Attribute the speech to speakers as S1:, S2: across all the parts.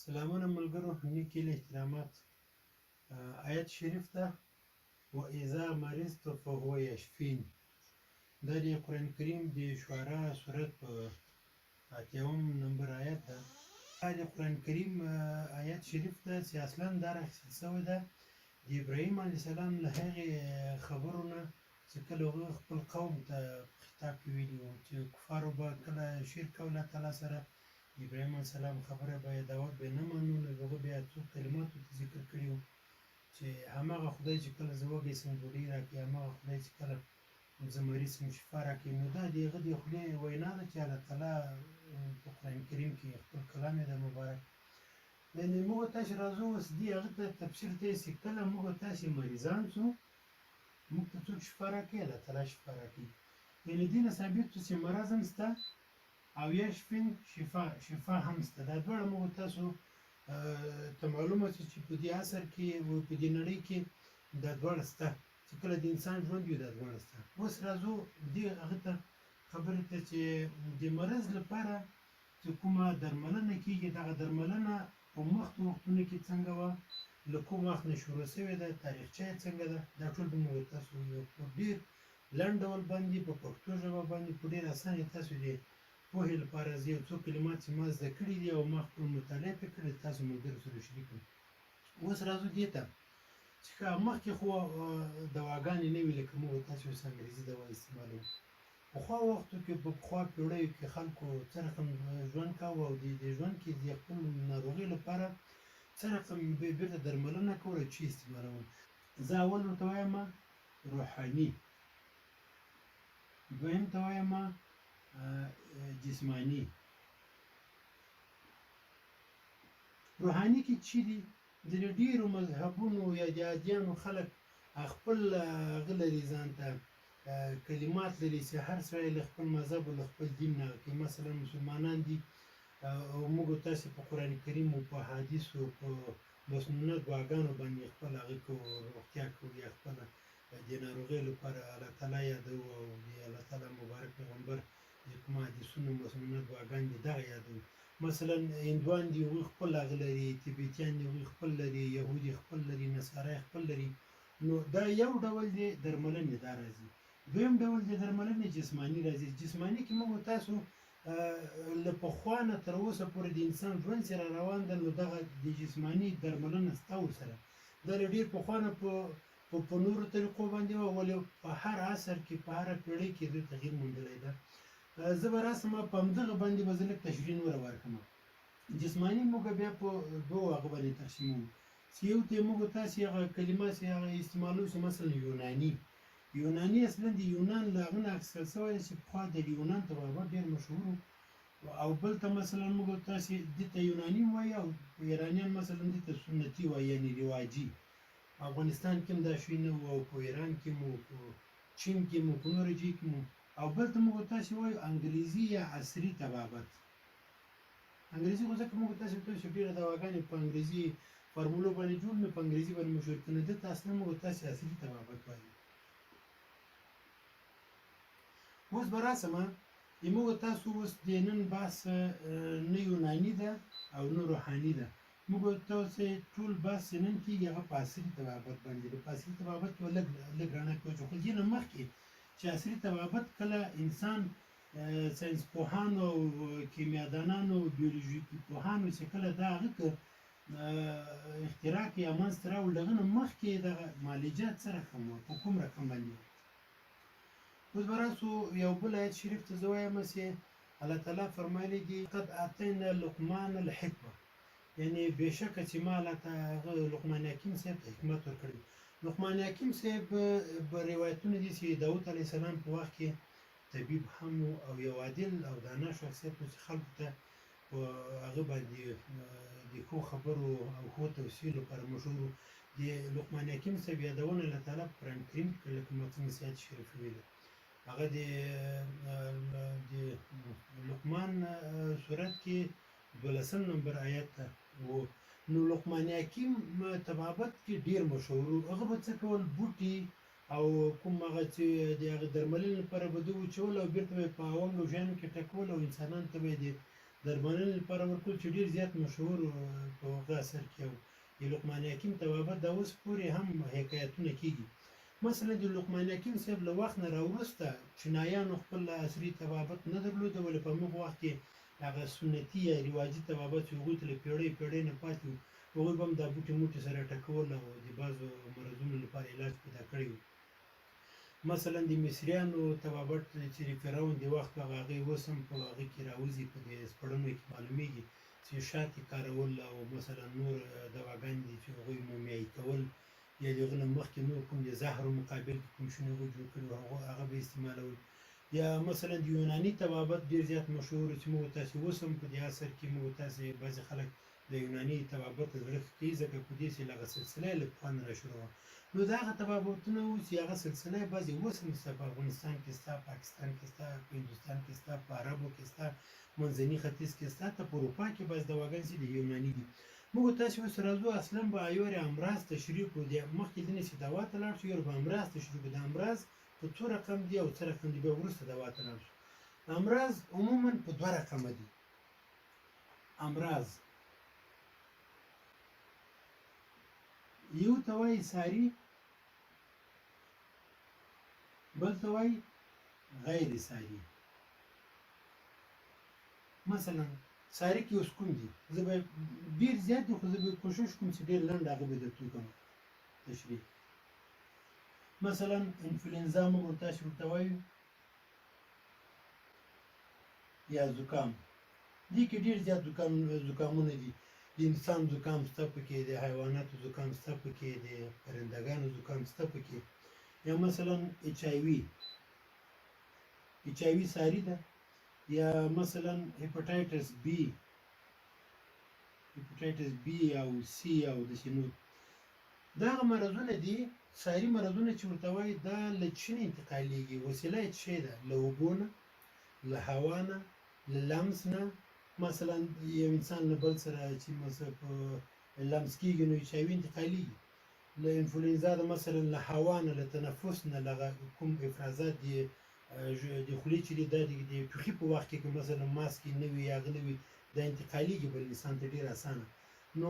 S1: سلامونه ملګرو، نیکې له احترامات. آیت شریف ده و اذا مرضت فهو یشفین. دا د قرآن کریم د شعراء سورت په 80 نمبر آیت ده. دا د قرآن کریم آیت شریف ده چې اصلا دا راخیستل شوی ده د ابراهیم علیه السلام له هغې خبرو نه چې کله هغه خپل قوم ته خطاب کې ویلي وو چې کفارو به کله شرک کوي الله تعالی سره. ابراهیم علیه السلام خبره به یې دعوت به یې نه منو، نو هغه بیا څو کلماتو ته ذکر کړي وو چې هماغه خدای چې کله زه وږی شم ډوډۍ راکړي، هماغه خدای چې کله زه مریض شم شفا راکړي. نو دا د هغه د خولې وینا ده چې الله تعالی په قرآن کریم کې خپل کلام یې ده مبارک. یعنې موږ تاسې راځو اوس دې هغه ته تفسیر دی چې کله موږ تاسې مریضان شو موږ ته څوک شفا راکړي، الله تعالی شفا راکړي. یعنې دې نه ثابت شو چې مرض هم شته او یشفین شفا هم شته. دا دواړه موږ تاسو ته معلومه شي چې په دې عصر کې او په دې نړۍ کې دا دواړه شته، چې کله د انسان ژوند وي دا دواړه شته. اوس راځو دې هغه ته خبرې ته چې د مرض لپاره چې کومه درملنه کېږي، دغه درملنه په مخکې وختونو کې څنګه وه، له کوم وخت نه شروع شوې ده، تاریخچه یې څنګه ده، دا ټول به موږ تاسو یو په ډېر لنډ ډول باندې په پښتو ژبه باندې په ډېر اسانه تاسو دې پوهې لپاره زه یو څو کلمات چې ما زده کړي دي او ما خپل مطالعه پرې کړې تاسو ملګرو سره شریک کړم. اوس راځو دې ته چې مخکې خو دواګانې نه وي لکه موږ تاسو اوس انګریزي دوا استعمالوو. پخوا وختو کې په پخوا پیړیو کې خلکو څه رقم ژوند کاوه او د ژوند کې د خپل ناروغۍ لپاره څه رقم بیرته درملنه کوله چې استعمالول. زه اول ورته وایم روحاني، دویم ته وایم جسمانی. روحاني کې چې دي د ډېرو مذهبونو یا د ادیانو خلک خپل هغه لري ځان ته کلمات لري چې هر سړی له خپل مذهب او له خپل دین نه کوي. مثلا مسلمانان دي او موږ تاسې په قرآن کریم او په حدیثو په مسنونه دعاګانو باندې خپل هغه روغتیا کوو یا خپل د ناروغۍ لپاره الله تعالی یادوو او د الله تعالی مبارک پیغمبر د کوم حدیثونو مسنونه دعاګانې دي دغه یادوو. مثلا هندوان دي هغوی خپل هغه لري، تبتیان دي هغوی خپل لري، یهودي خپل لري، نصارا خپل لري. نو دا یو ډول دی درملنې دا راځي. دویم ډول د درملنې جسمانی راځي. جسمانی کې موږ تاسو له پخوا نه تر اوسه پورې د انسان ژوند سره روان ده، نو دغه د جسمانی درملنه شته ورسره. دا له ډېر پخوا نه په نورو طریقو باندې وه، ولې په هر عصر کې په هره پیړۍ کې دوی تغییر موندلی ده. زه به راسم په همدغه باندې به زه لږ تشریح نوره ورکړم. جسمانی موږ بیا په دوو هغه باندې تقسیموو چې یو ته موږ تاسې هغه کلمات چې هغه استعمالوو چې مثلا یوناني اصلا د یونان له هغه نه اخیستل شوی دی چې پخوا د یونان طبابت ډېر مشهور وو، او بل ته مثلا موږ تاسې دې ته یوناني وایي او ایرانیان مثلا دې ته سنتي وایي یعنې رواجي. افغانستان کې هم دا شی نه وو او په ایران کې مو په چین کې مو په نورو ځای کې مو. او بل ته موږ تاسې وایو انګریزي یا عصري طبابت. انګریزي خو ځکه موږ تاسې وایو چې ډېره دواګانې په انګریزي فارمولو باندې جوړ نه په انګریزي باندې مشهور کړي، دلته اصلا موږ تاسې عصري طبابت وایو. اوس به راسم موږ تاسو اوس د نن بحث نه یوناني ده او نه روحاني ده. موږ تاسې ټول بحث نن کېږي هغه په عصري طبابت باندې ده. په عصري طبابت به لږ رڼا کوو خو دې نه مخکې چې عصري طبابت کله انسان ساینس پوهانو او کیمیادانانو بیولوژیکي پوهانو چې کله دا هغه اختراع کړي یا منځته راوړل، دغه نه مخکې دغه معالجات څه رقم وه، په کوم رقم باندې وه. اوس به راسو یو بل آیت شریف ته زه وایم چې الله تعالی فرمایلی دي قد اعطینا لقمان الحکمه، یعنې بېشکه چې ما الله ته هغه لقمان حکیم صاحب ته حکمت ورکړی. لقمان حکیم صاحب روایتونه دي چې داود علیه السلام په وخت کې طبیب هم او یو عادل او دانا شخصیت و چې خلکو ته په هغه باندې د ښو خبرو او ښو توصیو لپاره مشهور و. د لقمان حکیم صاحب یادونه الله تعالی په قرآن کریم کې لکه ما څنګه چې آیت شریف ویلي هغه د لقمان سورت کې 12 نمبر آیت ته و. نو لقمان حکیم طبابت کې ډېر مشهور و. هغه به څه کول، بوټي او کوم هغه چې د هغه درملنې لپاره به دوی وچول او بېرته به یې په اونګ او ژیانو کې ټکول او انسانانو ته به یې درملنې لپاره ورکول چې ډېر زیات مشهور په هغه اثر کې و. د لقمان حکیم طبابت دا اوس پورې هم حکایتونه کېږي. مثلا د لقمان حکیم صاحب له وخت نه راوروسته چینایانو خپل عصري طبابت نه درلوده، ولې په موږ وخت کې هغه سنتي یا رواجي طبابت چې هغوی ته له پیړۍ نه پاتې وو، هغوی به هم دا بوټي موټي سره ټکول او د بعضو مرضونو لپاره علاج پیدا کړی و. مثلا د مصریانو طبابت چې د فرعون د وخت په هغې اوس هم په هغې کې راوځي، په دې سپړنو کې معلومیږي چې شات یې کارول او مثلا نور دواګانې دي چې هغوی مومیایي کول یا د هغه نه مخکې نور کوم د زهرو مقابل کې کوم شیونه هغوی جوړ کړي وو هغه به استعمالول. یا مثلا د یوناني طبابت ډېر زیات مشهور چې موږ تاسې اوس هم په دې عصر کې موږ تاسې بعضې خلک د یوناني طبابت ته زړه ښه کوي، ځکه په دې چې هغه سلسله یې له پخوا نه راشروع وه. نو دا هغه طبابتونه وو چې هغه سلسله یې بعضې اوس هم شته، په افغانستان کې شته، پاکستان کې شته، په هندوستان کې شته، په عربو کې شته، منځني ختیځ کې شته، حتی په اروپا کې بعضې دواګانې چې د یوناني دي. موږ تاسې اوس راځو اصلا به یور امراض تشریح کړو. د مخکې دنې چې دوا ته لاړ شو یور به امراض تشریح کړو. د امراض په څو رقم دي او څه رقم دي، بیا وروسته دوا ته لاړ شو. امراض عموما په دوه رقمه دي. امراض یو ته وایي ساري، بل ته وایي غیر ساري. مثلا ساري کې اوس کوم دي، زه به ډېر زیات دي خو زه به کوشش کوم چې ډېر لنډ هغه به درته وکړم تشریح. مثلا انفلونزا موږ تاسې ورته وایو یا زکام. دې کې ډېر زیات زکامونه دي. د انسان زکام شته پکې، د حیواناتو زکام شته پکې، د پرندګانو زکام شته پکې. یا مثلا ایچ آی وي ساري ده. یا مثلا هپاټایټس بی او سی او داسې نور. دا هغه مرضونه دي ساري مرضونه چې ورته وایي دا له څه نه انتقالېږي، وسیله یې څه شی ده؟ له اوبو نه، له هوا نه، له لمس نه. مثلا یو انسان له بل سره چې مثلا په لمس کېږي نو ایچ آی وي انتقالېږي. له انفلونزا د مثلا له هوا نه، له تنفس نه، له کوم افرازات دي د خولې چې دي دا د ټوخي په وخت کې که مثلا ماسک نه وي یا هغه نه وي دا انتقالېږي بل انسان ته ډېر اسانه. نو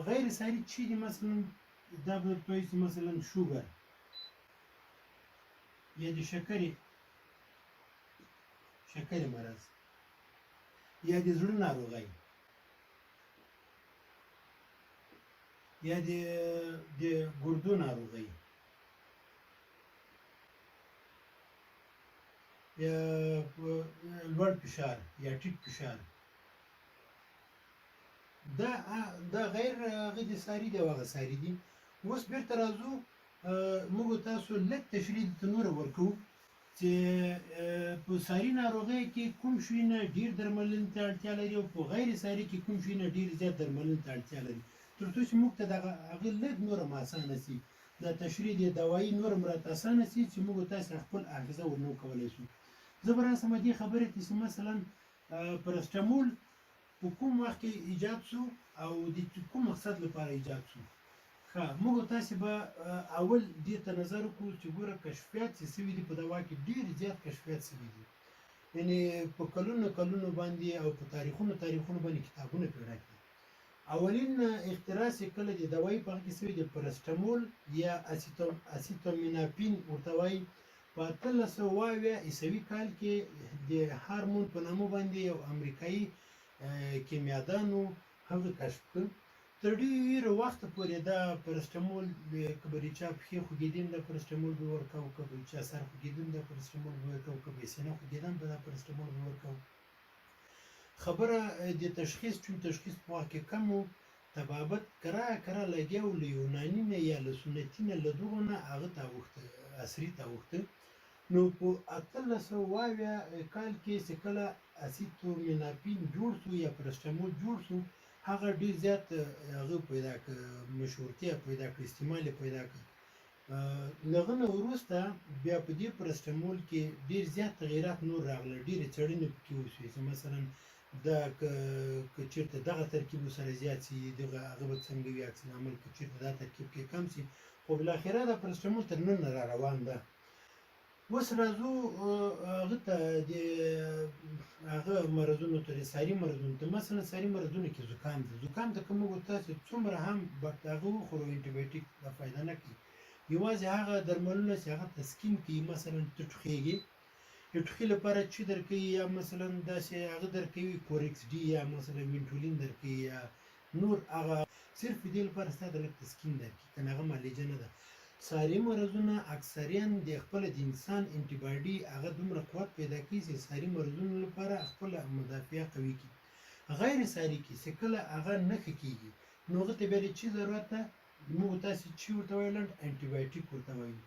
S1: غیر ساري چې دي مثلا دا به درته وایي چې مثلا شوګر یا د شکرې مرض یا د زړه ناروغۍ یا د ګردو ناروغۍ یا لوړ فشار یا ټیټ فشار. دا غیر هغه د ساري دی او هغه ساري دي. اوس بېرته راځو موږ تاسو لږ تشریح درته نوره ورکوو چې په ساري ناروغۍ کې کوم شیونه ډېر درملنې ته اړتیا لري او په غیر ساري کې کوم شیونه ډېر زیات درملنې ته اړتیا لري، تر څو چې موږ ته دغه هغه لږ نور هم اسانه سي، دا تشریح د دوایي نور هم راته اسانه سي چې موږ تاسې خپل حافظه ورنه وکولی شو. زه به راسم دې خبرې ته چې مثلا پرسټمول په کوم وخت کې ایجاد شو او د کوم مقصد لپاره ایجاد شو. موږ تاسې به اول دې ته نظر وکړو چې ګوره کشفیات چې سوي دي په دوا کې ډېر زیات کشفیات سوي دي، یعنې په کلونو باندې او په تاریخونو باندې کتابونه پیدا کړي. اولین اختراع چې کله د دوایي په هغه کې سوي د پرسټمول یا اسیتامینوفین ورته وایي په 1870 عیسوي کال کې د هارمون په نامه باندې یو امریکایي کیمیاګانو هغه کشف کړ. تر ډېره وخته پورې دا پرسټمول که به د چا پښې خوږېدې دا پرسټمول به ورکوو، که به چا سر خوږېدم دا پرسټمول به ورکوو، که به سینه خوږېدم به دا پرسټمول به ورکوو. خبره د تشخیص چون تشخیص په وخت کې کم و، طبابت کرا لګیا و له یوناني نه یا له سنتي نه له دغو نه هغه ته اوښته عصري ته اوښته. نو په 1870 کال کې چې کله اسیتامینوفین جوړ شو یا پرسټمول جوړ شو، هغه ډېر زیات هغه پیدا کړ، مشهورتیا پیدا کړ، استعمال یې پیدا کړ. له هغه نه وروسته بیا په دې پرسټمول کې ډېر زیات تغیرات نور راغله، ډېرې څېړنې پکې وشوې چې مثلا دا که چېرته دغه ترکیب ورسره زیات شي دغه هغه به څنګه وي عکس العمل، که چېرته دا ترکیب کې کم شي. خو بالاخره دا پرسټمول تر نن را روان ده. اوس راځو هغه ته د هغه مرضونو ته، د ساري مرضونو ته. مثلا ساري مرضونو کې زکام دی. زکام ته که موږ تاسې څومره هم هغه وخورو انټي بایوټیک دا فایده نه کوي. یوازې هغه درملونه چې هغه تسکین کوي، مثلا ته ټوخېږي، د ټوخي لپاره چې درکوي، یا مثلا داسې هغه درکوي کورکس ډي یا مثلا وینټولین درکوي، یا نور هغه صرف دې لپاره ستا د لږ تسکین درکوي، کنه هغه معالجه نه ده. ساري مرضونه اکثریاً د خپل د انسان انټي باډي هغه دومره قوت پیدا کوي چې ساري مرضونو لپاره خپل مدافعه قوي کړي. غیر ساري کې چې کله هغه نه ښه کېږي، نو هغه ته بیا د چي ضرورت ده؟ موږ تاسې چې ورته وایو لنډ انټي بایوټیک ورته وایو.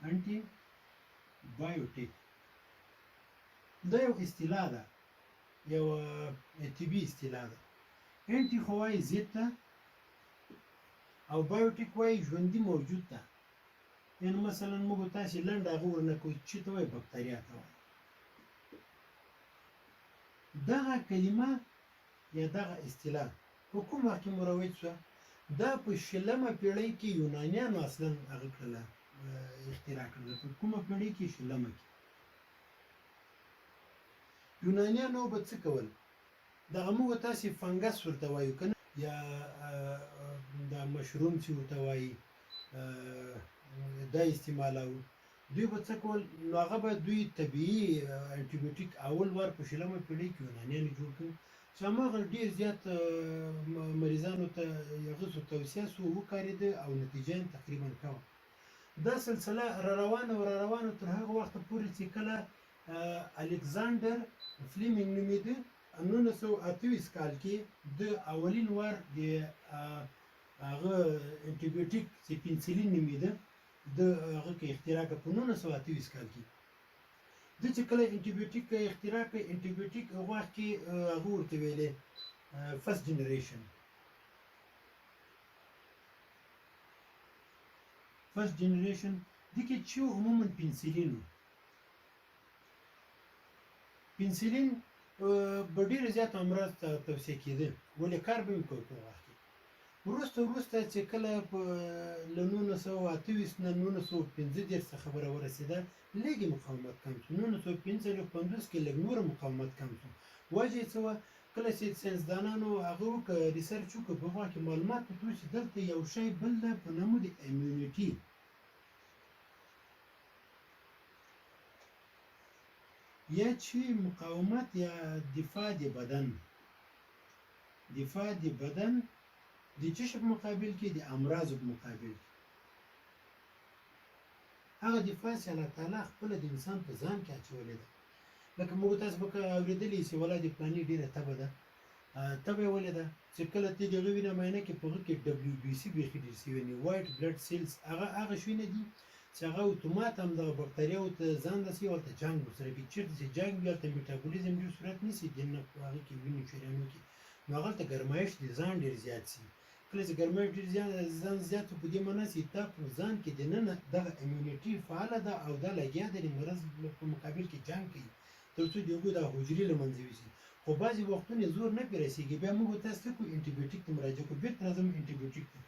S1: انټي بایوټیک دا یو اصطلاح ده، یو طبي اصطلاح ده. انټي خو وایي ضد ته، او بایوټیک وایي ژوندي موجود ته. یعنې مثلا موږ تاسې لنډ هغه ورنه کوو چې ته وایي بکتریا ته وایي. دغه کلمه یا دغه اصطلاح په کوم وخت کې مروج شوه؟ دا په 20مه پېړۍ کې یونانیانو اصلا هغه کړله، اختراع کړله. په کومه پېړۍ کې؟ 20مه کې. یونانیانو به څه کول؟ دغه موږ تاسې فنګس ورته وایو که نه، یا دا مشروم چې ورته وایي دا استعمالوو. دوی به څه کول؟ نو هغه به دوی طبیعي انټي بایوټیک اول وار په 20مه پېړۍ کې یونانیانو جوړ کړ، چې هماغه ډېر زیات مریضانو ته هغه توصیه سو، وکارېده او نتیجه یې تقریبا ښه وه. دا سلسله را روانه تر هغه وخته پورې چې کله الکساندر فلیمنګ نومېده، 1928 کال کې د اولین وار د هغه انټي بایوټیک چې پنسلین نومېده د هغه کې اختراع کړه په 1928 کال کې. د چې کله انټي بایوټیک اختراع کړ، انټي بایوټیک هغه وخت کې هغه ورته ویلې فرست جنریشن. فرست جنریشن د کې چې عموما پنسلین و. پنسلین به ډېر زیات امراض ته توصیه کېده، ولې کار به یې کوو په وخت کې. وروسته چې کله په له 1928 نه 1935 څخه خبره ورسېده، لږې مقاومت کم شو. 1945 کې لږ نور مقاومت کم شو. وجه یې څه وه؟ کله چې ساینسدانانو هغه وکړه، ریسرچ وکړه، په هغه کې معلومات وتو چې دلته یو شی بل ده په نامه د امیونیټي. یا چې مقاومت یا دفاع د بدن د چشم په مقابل کې، د امراضو په مقابل کې، هغه دفاع چې الله تعالی خپل د انسان په ځان کې اچولې ده. لکه موږ تاسو به اورېدلی سي ولا د فلاني ډېره تبه ده. تبه یې ولې ده؟ چې کله ته د هغه وینه معاینه کې په هغه کې WBC بیخي ډېر شوي دي، وایټ بلډ سیلز. هغه شوینه دي چې هغه اتومات هم دغه بکتریاوو ته ځان رسوي او هلته جنګ ورسره کوي. چېرته چې جنګ وي هلته میټابولیزم ډېر صورت نیسي، دننه په هغه کې وینې جریانو کې، نو هغلته ګرمایش د ځان ډېر زیات سي. کله چې ګرمایش ډېر ځان زیات په دې معنا چې تا په ځان کې دننه دغه امیونیټي فعاله ده او دا لګیا ده د مرض په مقابل کې جنګ کوي، تر څو د هغوی دا حجرې له منځه یوسي. خو بعضې وختونه زور نه پرې رسېږي، بیا موږ تاسو ته کوو انټي بایوټیک ته مراجعه کوو، بېرته راځم انټي بایوټیک ته.